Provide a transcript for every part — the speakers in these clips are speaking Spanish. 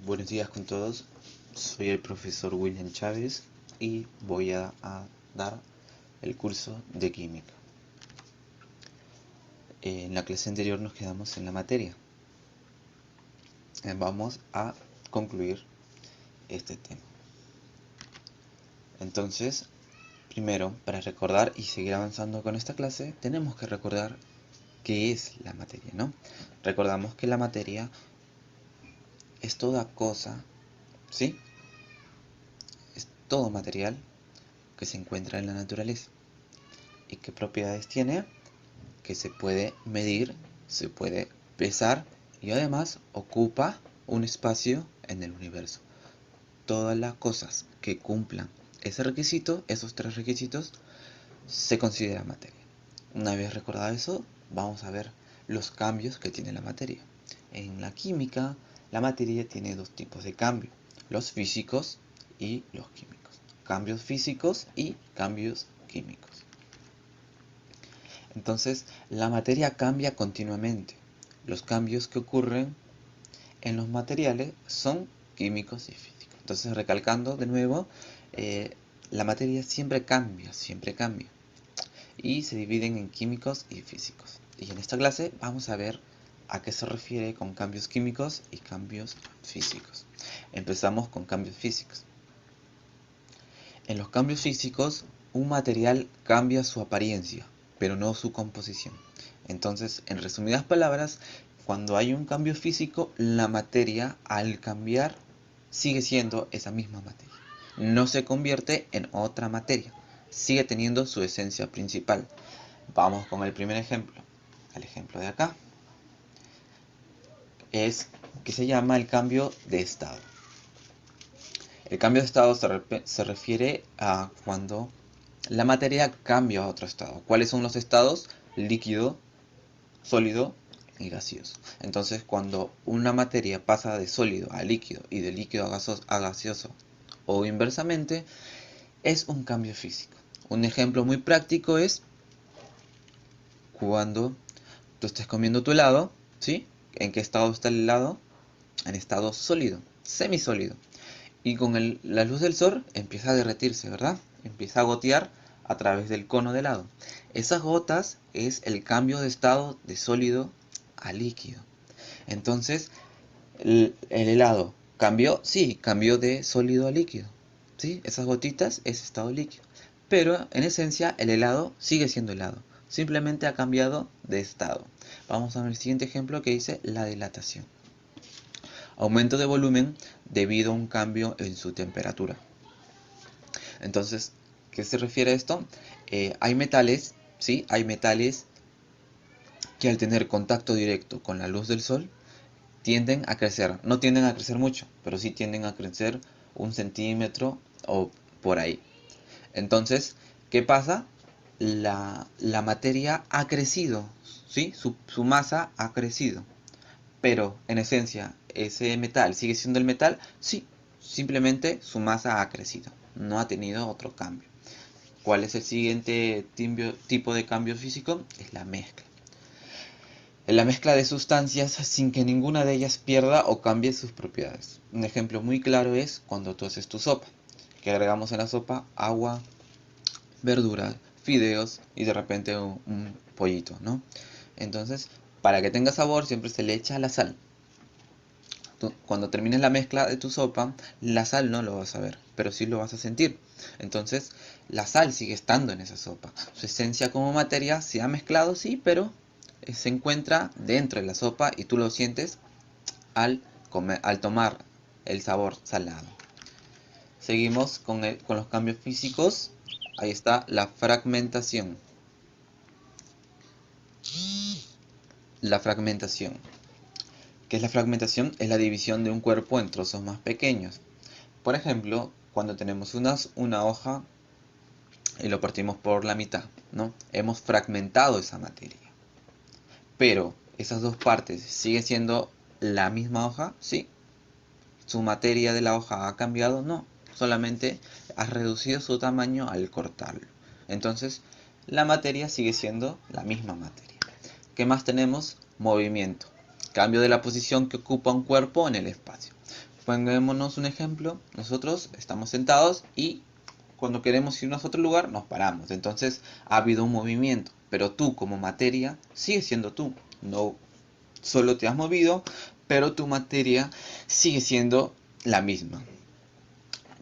Buenos días con todos, soy el profesor William Chávez y voy a dar el curso de química. En la clase anterior nos quedamos en la materia. Vamos a concluir este tema. Entonces, primero, para recordar y seguir avanzando con esta clase, tenemos que recordar qué es la materia, ¿no? Recordamos que la materia es toda cosa, ¿sí? Es todo material que se encuentra en la naturaleza. ¿Y qué propiedades tiene? Que se puede medir, se puede pesar y además ocupa un espacio en el universo. Todas las cosas que cumplan ese requisito, esos tres requisitos, se considera materia. Una vez recordado eso, vamos a ver los cambios que tiene la materia. En la química, la materia tiene dos tipos de cambio, los físicos y los químicos. Cambios físicos y cambios químicos. Entonces, la materia cambia continuamente. Los cambios que ocurren en los materiales son químicos y físicos. Entonces, recalcando de nuevo, la materia siempre cambia. Y se dividen en químicos y físicos. Y en esta clase vamos a ver a qué se refiere con cambios químicos y cambios físicos. Empezamos con cambios físicos. En los cambios físicos, un material cambia su apariencia, pero no su composición. Entonces, en resumidas palabras, cuando hay un cambio físico, la materia al cambiar sigue siendo esa misma materia. No se convierte en otra materia, sigue teniendo su esencia principal. Vamos con el primer ejemplo. El ejemplo de acá es que se llama el cambio de estado. El cambio de estado se refiere a cuando la materia cambia a otro estado. ¿Cuáles son los estados? Líquido, sólido y gaseoso. Entonces, cuando una materia pasa de sólido a líquido y de líquido a gaseoso o inversamente, es un cambio físico. Un ejemplo muy práctico es cuando tú estés comiendo tu helado, ¿sí? ¿En qué estado está el helado? En estado sólido, semisólido. Y con la luz del sol empieza a derretirse, ¿verdad? Empieza a gotear a través del cono de helado. Esas gotas es el cambio de estado de sólido a líquido. Entonces, el helado cambió, sí, cambió de sólido a líquido. ¿Sí? Esas gotitas es estado líquido. Pero en esencia el helado sigue siendo helado. Simplemente ha cambiado de estado. Vamos a ver el siguiente ejemplo que dice la dilatación. Aumento de volumen debido a un cambio en su temperatura. Entonces, ¿qué se refiere a esto? Hay metales, ¿sí? Hay metales que al tener contacto directo con la luz del sol tienden a crecer. No tienden a crecer mucho, pero sí tienden a crecer 1 centímetro o por ahí. Entonces, ¿qué pasa? La materia ha crecido, ¿sí? Su masa ha crecido. Pero en esencia, ¿ese metal sigue siendo el metal? Sí, simplemente su masa ha crecido, no ha tenido otro cambio. ¿Cuál es el siguiente tipo de cambio físico? Es la mezcla. En la mezcla de sustancias sin que ninguna de ellas pierda o cambie sus propiedades. Un ejemplo muy claro es cuando tú haces tu sopa, que agregamos en la sopa agua, verduras, fideos y de repente un pollito, ¿no? Entonces, para que tenga sabor siempre se le echa la sal. Cuando termines la mezcla de tu sopa, la sal no lo vas a ver, pero sí lo vas a sentir. Entonces, la sal sigue estando en esa sopa. Su esencia como materia se ha mezclado, sí, pero se encuentra dentro de la sopa y tú lo sientes al tomar el sabor salado. Seguimos con los cambios físicos. Ahí está la fragmentación. La fragmentación. ¿Qué es la fragmentación? Es la división de un cuerpo en trozos más pequeños. Por ejemplo, cuando tenemos una hoja y lo partimos por la mitad, ¿no? Hemos fragmentado esa materia. Pero esas dos partes siguen siendo la misma hoja, ¿sí? ¿Su materia de la hoja ha cambiado? No. Solamente ha reducido su tamaño al cortarlo. Entonces, la materia sigue siendo la misma materia. ¿Qué más tenemos? Movimiento. Cambio de la posición que ocupa un cuerpo en el espacio. Pongámonos un ejemplo. Nosotros estamos sentados y cuando queremos irnos a otro lugar nos paramos. Entonces ha habido un movimiento. Pero tú como materia sigues siendo tú. No solo te has movido, pero tu materia sigue siendo la misma.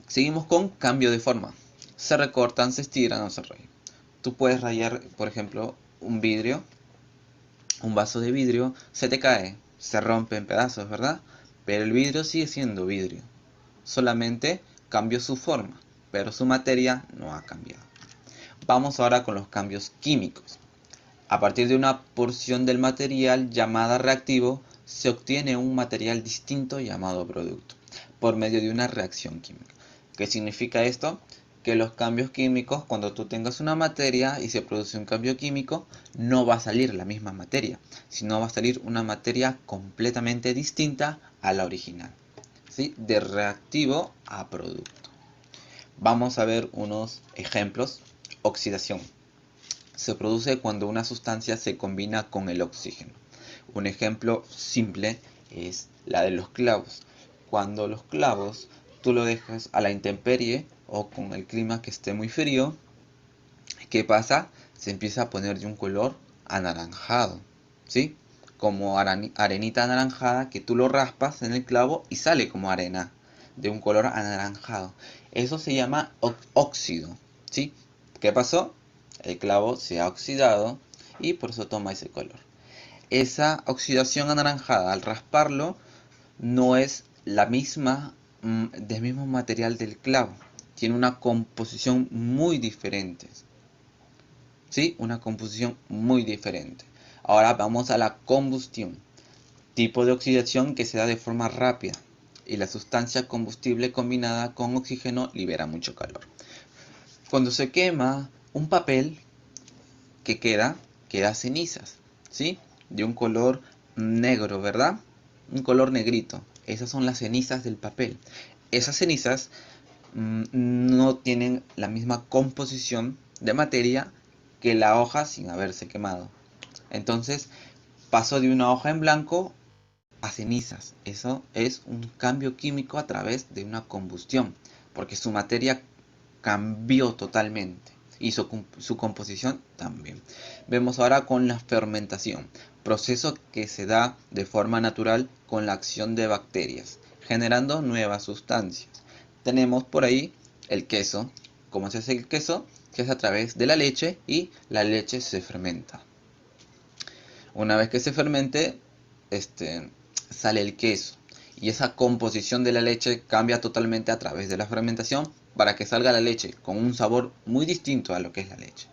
Seguimos con cambio de forma. Se recortan, se estiran o se rayan. Tú puedes rayar, por ejemplo, un vidrio, un vaso de vidrio, se te cae, se rompe en pedazos, ¿verdad? Pero el vidrio sigue siendo vidrio. Solamente cambió su forma, pero su materia no ha cambiado. Vamos ahora con los cambios químicos. A partir de una porción del material llamada reactivo, se obtiene un material distinto llamado producto, por medio de una reacción química. ¿Qué significa esto? Que los cambios químicos, cuando tú tengas una materia y se produce un cambio químico, no va a salir la misma materia, sino va a salir una materia completamente distinta a la original, ¿sí? De reactivo a producto. Vamos a ver unos ejemplos. Oxidación. Se produce cuando una sustancia se combina con el oxígeno. Un ejemplo simple es la de los clavos. Cuando los clavos tú lo dejas a la intemperie o con el clima que esté muy frío, ¿qué pasa? Se empieza a poner de un color anaranjado, ¿sí? Como arenita anaranjada que tú lo raspas en el clavo y sale como arena de un color anaranjado. Eso se llama óxido, ¿sí? ¿Qué pasó? El clavo se ha oxidado y por eso toma ese color. Esa oxidación anaranjada al rasparlo no es la misma del mismo material del clavo. Tiene una composición muy diferente. ¿Sí? Una composición muy diferente. Ahora vamos a la combustión. Tipo de oxidación que se da de forma rápida. Y la sustancia combustible combinada con oxígeno libera mucho calor. Cuando se quema un papel, que queda cenizas, ¿sí? De un color negro, ¿verdad? Un color negrito. Esas son las cenizas del papel. Esas cenizas no tienen la misma composición de materia que la hoja sin haberse quemado. Entonces pasó de una hoja en blanco a cenizas. Eso es un cambio químico a través de una combustión, porque su materia cambió totalmente y su composición también. Vemos ahora con la fermentación, proceso que se da de forma natural con la acción de bacterias, generando nuevas sustancias. Tenemos por ahí el queso. ¿Cómo se hace el queso? Que es a través de la leche y la leche se fermenta. Una vez que se fermente, sale el queso. Y esa composición de la leche cambia totalmente a través de la fermentación para que salga la leche con un sabor muy distinto a lo que es la leche.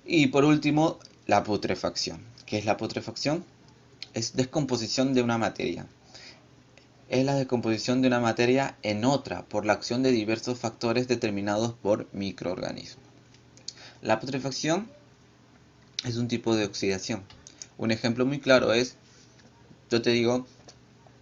Y por último, la putrefacción. ¿Qué es la putrefacción? Es descomposición de una materia. Es la descomposición de una materia en otra por la acción de diversos factores determinados por microorganismos. La putrefacción es un tipo de oxidación. Un ejemplo muy claro es, yo te digo,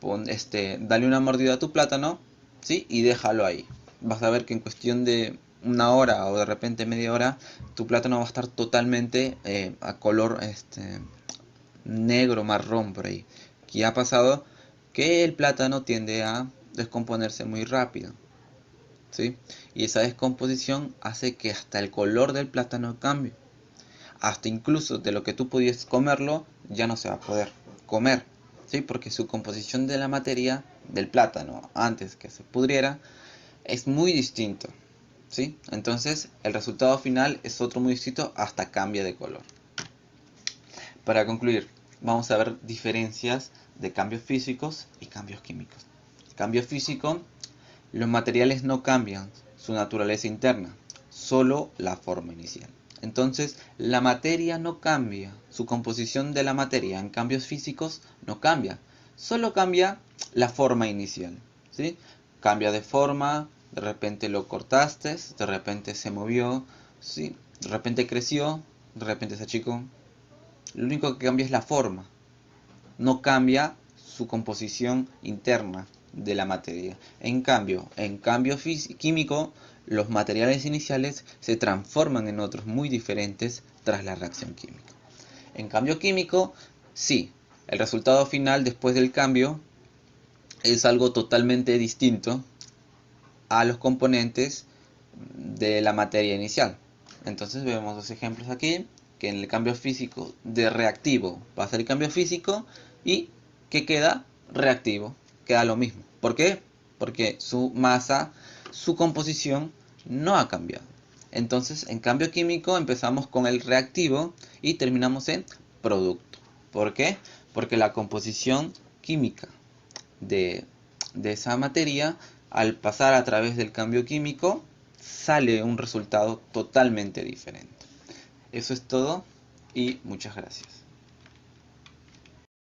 dale una mordida a tu plátano, ¿sí? Y déjalo ahí. Vas a ver que en cuestión de una hora o de repente media hora, tu plátano va a estar totalmente a color negro, marrón por ahí. ¿Qué ha pasado? Que el plátano tiende a descomponerse muy rápido, ¿sí? Y esa descomposición hace que hasta el color del plátano cambie. Hasta incluso de lo que tú podías comerlo, ya no se va a poder comer, ¿sí? Porque su composición de la materia del plátano, antes que se pudriera, es muy distinto, ¿sí? Entonces, el resultado final es otro muy distinto, hasta cambia de color. Para concluir, vamos a ver diferencias de cambios físicos y cambios químicos. Cambio físico, los materiales no cambian su naturaleza interna, solo la forma inicial. Entonces, la materia no cambia, su composición de la materia en cambios físicos no cambia, solo cambia la forma inicial, ¿sí? Cambia de forma, de repente lo cortaste, de repente se movió, ¿sí? De repente creció, de repente se achicó. Lo único que cambia es la forma, no cambia su composición interna de la materia. En cambio químico, los materiales iniciales se transforman en otros muy diferentes tras la reacción química. En cambio químico, sí, El resultado final después del cambio es algo totalmente distinto a los componentes de la materia inicial. Entonces vemos dos ejemplos aquí, que en el cambio físico de reactivo pasa el cambio físico y que queda reactivo, queda lo mismo. ¿Por qué? Porque su masa, su composición no ha cambiado. Entonces en cambio químico empezamos con el reactivo y terminamos en producto. ¿Por qué? Porque la composición química de, de esa materia, al pasar a través del cambio químico, sale un resultado totalmente diferente. Eso es todo y muchas gracias.